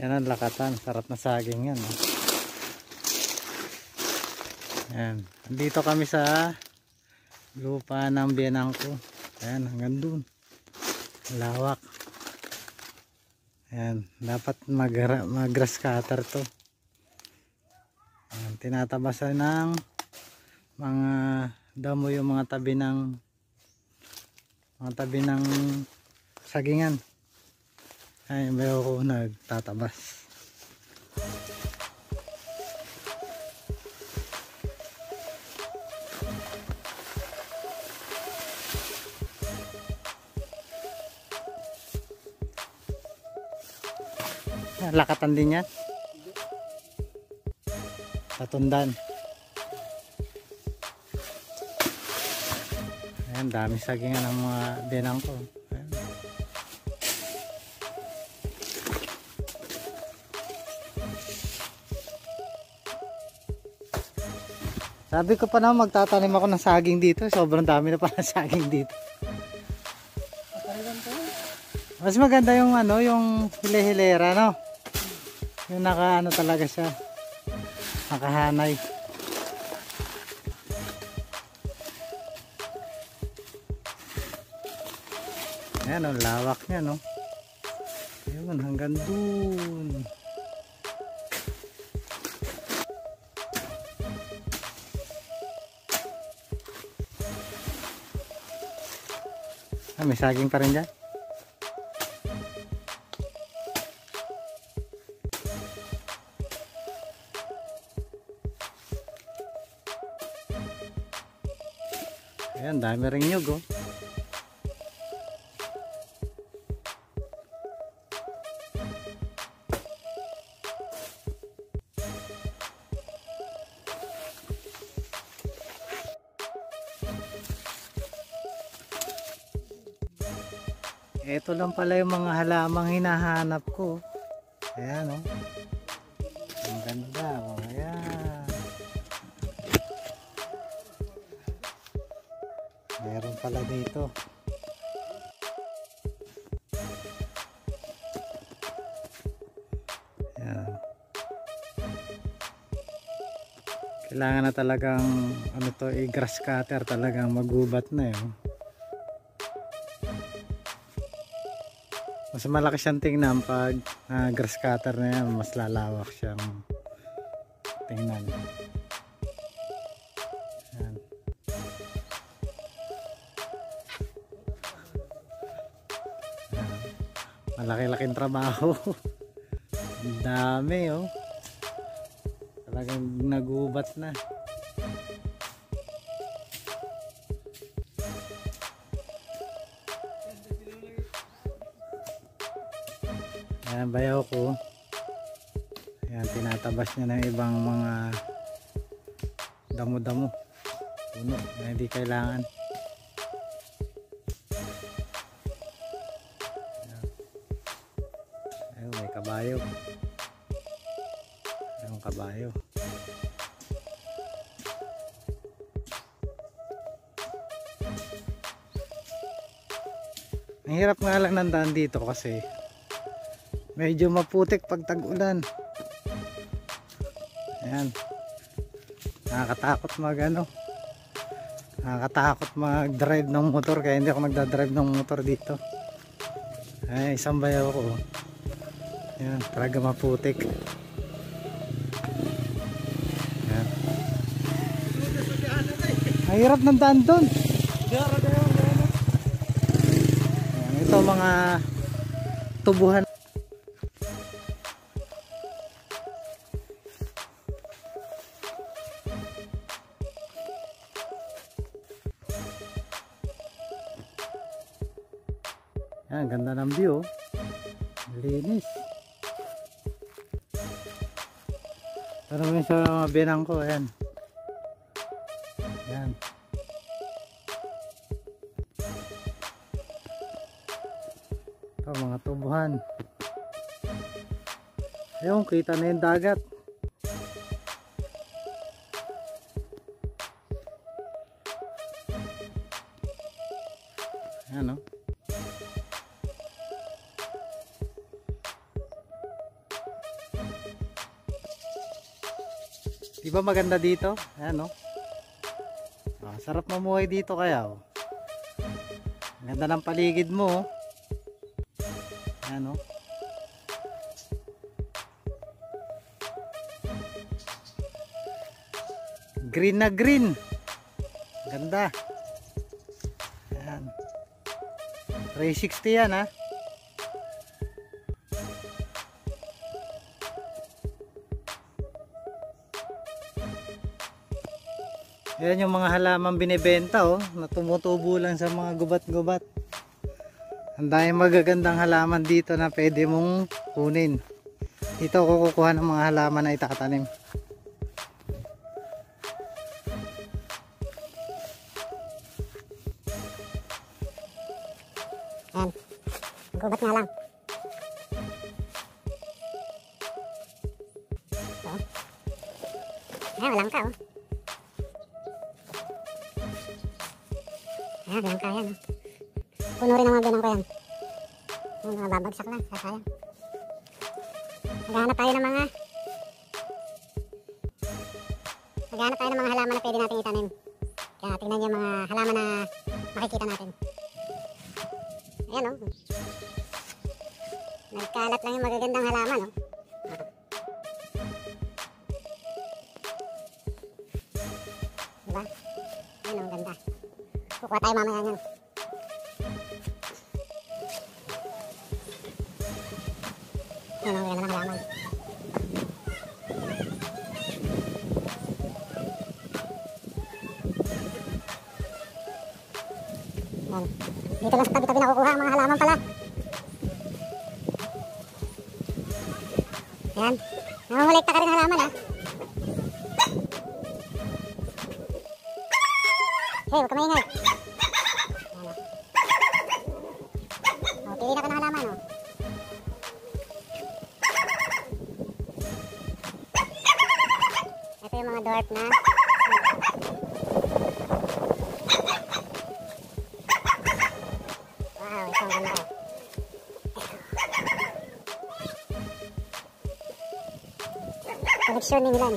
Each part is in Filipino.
Yan ang lakatan, sarap na saging yan. Yan, dito kami sa lupa ng biyenang ko. Ayan, hanggang dun, lawak. Ayan, dapat mag grass cutter to. Ayan, tinatabasan ng mga damo yung mga tabi ng sagingan. Ay, bayo ko nagtatabas. Lakatan din yan. Patundan. Ayan, dami sagingan ng mga biyenang ko. Ayan. Sabi ko pa na magtatanim ako ng saging dito. Sobrang dami na pala saging dito. Mas maganda yung ano, yung hile-hilera, no? Yung naka ano talaga siya. Nakahanay. Ayan, ang lawak niya, no? Ayun, hanggang dun. Ah, may saging pa rin dyan. Ayan, dami ring nyug, oh. Ito lang pala yung mga halamang hinahanap ko. Ayan, oh. Ang ganda, oh. Ayan. Meron pala dito. Ayan. Kailangan na talagang ano to, i-grass cutter, talagang magubat na yun. Mas malaki siyang tingnan pag grass cutter na yan, mas lalawak siyang tingnan. Ayan. Malaki-laking trabaho. Ang dami, oh. Talagang nagubat na. Ayan, bayaw ko. Ayan, tinatabas niya ng ibang mga damo-damo, puno na hindi kailangan. Ayun, may kabayo. Ayun, kabayo. Ang hirap nga lang ng daan dito kasi medyo maputik pag tag-ulan. Ayan. Nakakatakot nakakatakot mag-drive ng motor, kaya hindi ako nagda-drive ng motor dito. Ay, isang bayaw ko. Ayan, talaga maputik. Ayan. Ang hirap ng daan doon. Ayan, ito mga tubuhan. Ayan, ganda ng view. Linis. Pero may sa mga biyenang ko. Ayan. Ayan. Ito, mga tubuhan. Ayun, kita na yung dagat. Ayan, oh. Di ba maganda dito? Ayan, oh. Ah, sarap mamuhay dito kaya, oh. Ganda ng paligid mo, oh. Ayan, oh. Green na green. Ganda. Ayan. 360 yan, ha. Ayan yung mga halaman binibenta, oh, na tumutubo lang sa mga gubat-gubat. Ang daming magagandang halaman dito na pwede mong kunin. Dito ako kukuha ng mga halaman na itakatanim. Ayan, gubat nga lang. So, ayan, walang ka, oh. Ayan, walang ka yan, oh. Puno rin ang mga binang ko yan. Ayan, mga babagsak lang, sasayang. Maghahanap tayo ng mga halaman na pwede natin itanim. Kaya tingnan nyo yung mga halaman na makikita natin. Ayan, oh. Nagkalat lang yung magagandang halaman, oh. Diba? Ayan, oh, ganda. Kukuha tayo mamaya yan. Ayan, oh, ganda ng halaman. Ayan. Dito lang sa tabi-tabi nakukuha ang mga halaman pala. Ayan. Nangungulikta ka rin ng halaman, ha. Hey, huwag ka maingay. Ayan, o. O, pili na ka ng halaman, o. Ito yung mga dwarf na. Wow, ito ang ganda. Koleksyon ni Milan.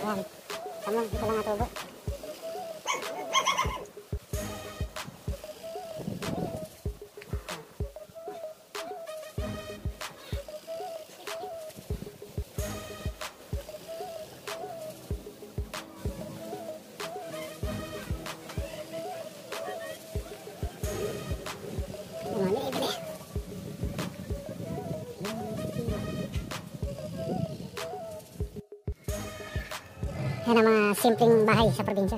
Ayan. Tama, dito lang natubo. Yan ang mga simpleng bahay sa probinsya.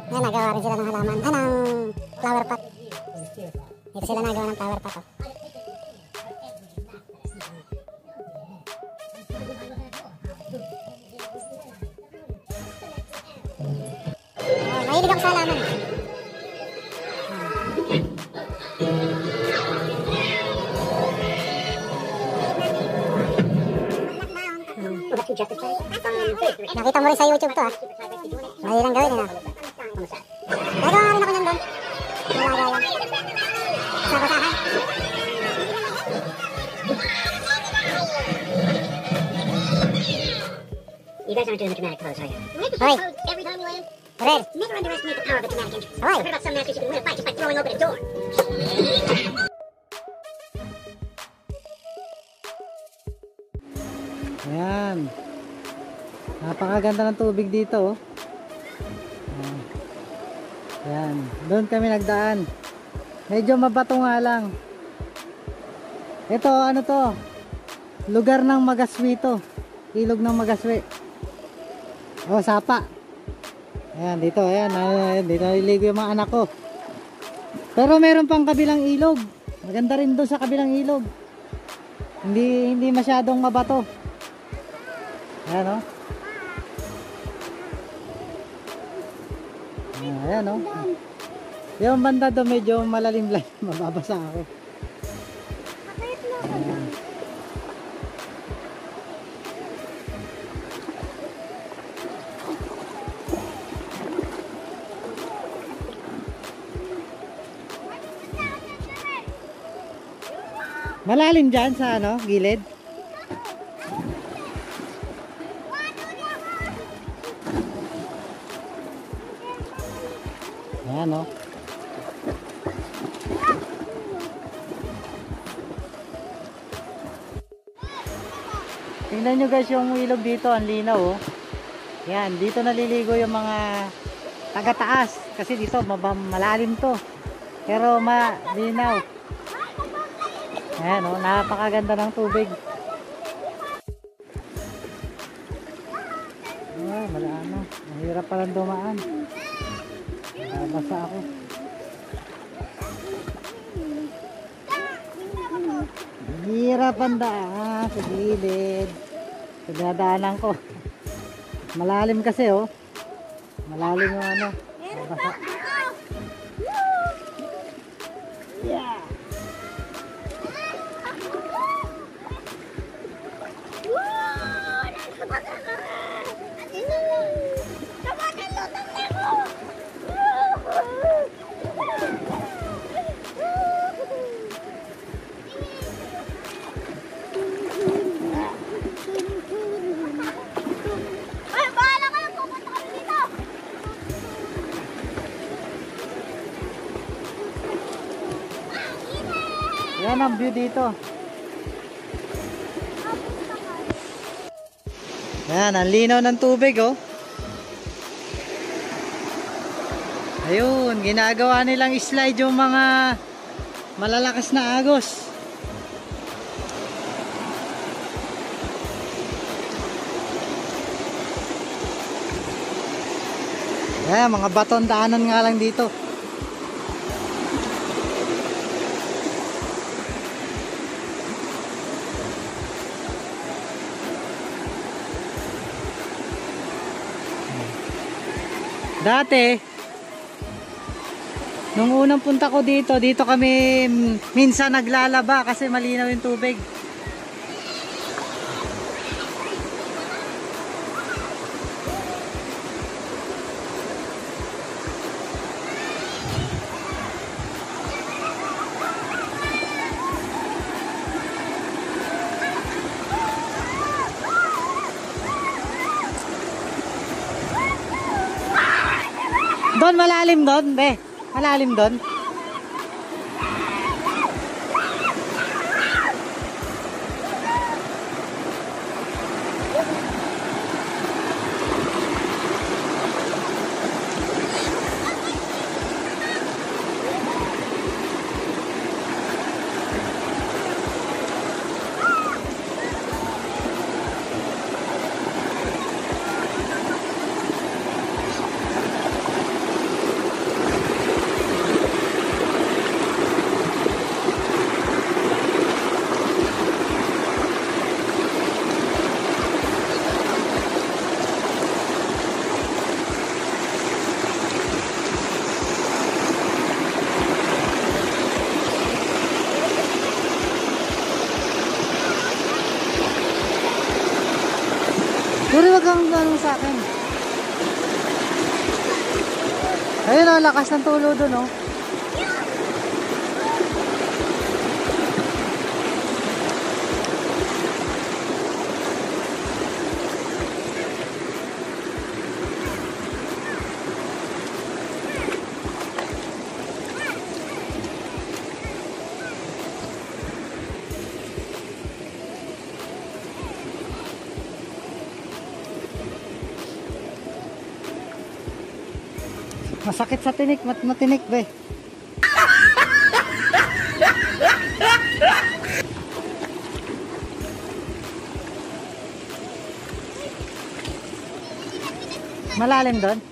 Yan, nagawa rin sila ng halaman. Ng flower pot. Dito sila nagawa ng flower pot, oh. Mahilig ako sa halaman. Nakita mo rin sa YouTube to, ha. Mahilang gawin, ha. Nagawa nga rin ako nyan doon. Nalaga lang. Sa basahan. You guys aren't doing the dramatic pose, are you? Make the pose every time you land. Red. Never underestimate the power of a dramatic entrance. I've heard about some masters who can win a fight just by throwing open a door. Ayan. Napakaganda ng tubig dito, oh. Ayan. Doon kami nagdaan. Medyo mabato nga lang. Ito, ano to? Lugar ng Magaswi to. Ilog ng Magaswi. Oh, sapa. Ayan, dito, ayan. Dito naliligo yung mga anak ko. Pero meron pang kabilang ilog. Maganda rin doon sa kabilang ilog. Hindi masyadong mabato. Ayan, oh. Ayan, oh. Yung banda doon medyo malalim lang. Mababasa ako. Ayan. Malalim dyan sa ano, gilid. Ayan o. Tingnan nyo guys yung ilog dito, ang linaw oh. Yan, dito naliligo yung mga taga-taas. Kasi dito malalim to. Pero malinaw. Ayan oh, napakaganda ng tubig. Ay, malaano. Mahirap palang dumaan. Basa ako. Hirap ang daan sa gilid. Sa dadaanan ko. Malalim kasi oh. Malalim yung ano. Basa. Yeah. Yan ang view dito. Yan, ang linaw ng tubig oh. Ayun, ginagawa nilang slide yung mga malalakas na agos. Yan, mga baton daanan nga lang dito. Dati, nung unang punta ko dito, dito kami minsan naglalaba kasi malinaw yung tubig. Doon malalim doon, be. Malalim doon. Puro wag kang gano'n sa akin. Ayun o, lakas ng tulo doon o. Masakit sa tinik, matinik ba eh. Malalim doon.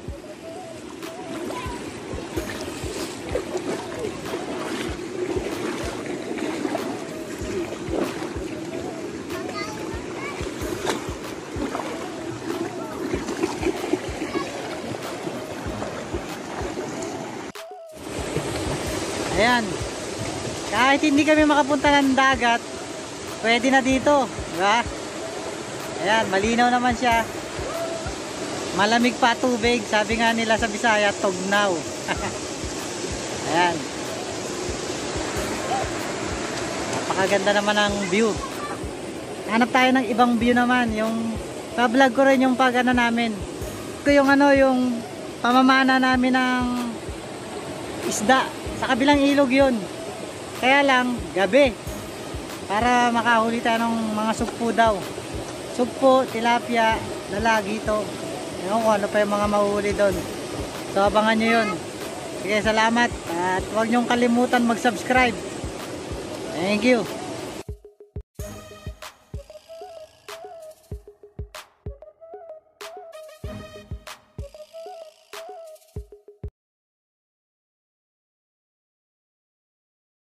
Ayan. Kahit hindi kami makapunta ng dagat, pwede na dito, diba? Ayan, malinaw naman siya. Malamig pa tubig, sabi nga nila sa Bisaya, tugnaw. Ayan. Napakaganda naman ang view. Hanap tayo ng ibang view naman. Yung pa-vlog ko rin yung pag ano namin. Ito yung ano, yung pamamana namin ng isda. Sa kabilang ilog yun. Kaya lang, gabi. Para makahuli tayo ng mga sugpo daw. Sugpo, tilapia, lalagito. Ewan ko ano pa yung mga mahuhuli doon. So abangan nyo yun. Sige, salamat. At huwag nyong kalimutan mag-subscribe. Thank you.